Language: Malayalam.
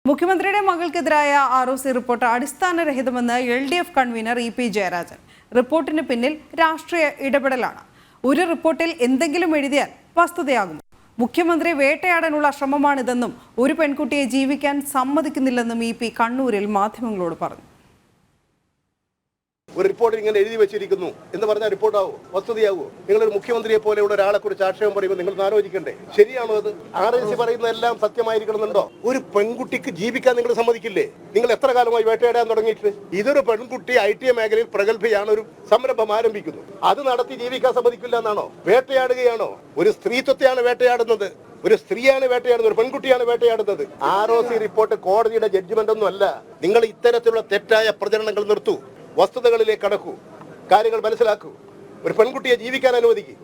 മുഖ്യമന്ത്രിയുടെ മകൾക്കെതിരായ ആർഒസി റിപ്പോർട്ട് അടിസ്ഥാനരഹിതമെന്ന് LDF കൺവീനർ EP ജയരാജൻ. റിപ്പോർട്ടിന് പിന്നിൽ രാഷ്ട്രീയ ഇടപെടലാണ്. ഒരു റിപ്പോർട്ടിൽ എന്തെങ്കിലും എഴുതിയാൽ വസ്തുതയാകും. മുഖ്യമന്ത്രി വേട്ടയാടാനുള്ള ശ്രമമാണിതെന്നും ഒരു പെൺകുട്ടിയെ ജീവിക്കാൻ സമ്മതിക്കുന്നില്ലെന്നും EP കണ്ണൂരിൽ മാധ്യമങ്ങളോട് പറഞ്ഞു. ഒരു റിപ്പോർട്ടിൽ ഇങ്ങനെ എഴുതി വെച്ചിരിക്കുന്നു എന്ന് പറഞ്ഞാൽ റിപ്പോർട്ടാവോ, വസ്തുതയാവോ? നിങ്ങളൊരു മുഖ്യമന്ത്രിയെ പോലെയുള്ള ഒരാളെ കുറിച്ച് ആക്ഷേപം പറയുമ്പോൾ നിങ്ങൾ ആലോചിക്കണ്ടേ? ശരിയാണോ അത്? RSC പറയുന്നതെല്ലാം സത്യമായിരിക്കണമെന്നുണ്ടോ? ഒരു പെൺകുട്ടിക്ക് ജീവിക്കാൻ നിങ്ങൾ സമ്മതിക്കില്ലേ? നിങ്ങൾ എത്ര കാലമായി വേട്ടയാടാൻ തുടങ്ങിയിട്ട്? ഇതൊരു പെൺകുട്ടി IT മേഖലയിൽ പ്രഗത്ഭയാണ്, ഒരു സംരംഭം ആരംഭിക്കുന്നു, അത് നടത്തി ജീവിക്കാൻ സമ്മതിക്കില്ല എന്നാണോ? വേട്ടയാടുകയാണോ? ഒരു സ്ത്രീത്വത്തെയാണ് വേട്ടയാടുന്നത്, ഒരു സ്ത്രീയാണ് വേട്ടയാടുന്നത്, ഒരു പെൺകുട്ടിയാണ് വേട്ടയാടുന്നത്. ROC റിപ്പോർട്ട് കോടതിയുടെ ജഡ്ജ്മെന്റ് ഒന്നും അല്ല. നിങ്ങൾ ഇത്തരത്തിലുള്ള തെറ്റായ പ്രചരണങ്ങൾ നിർത്തൂ, വസ്തുതകളിലേക്ക് കടക്കൂ, കാര്യങ്ങൾ മനസ്സിലാക്കൂ, ഒരു പെൺകുട്ടിയെ ജീവിക്കാൻ അനുവദിക്കും.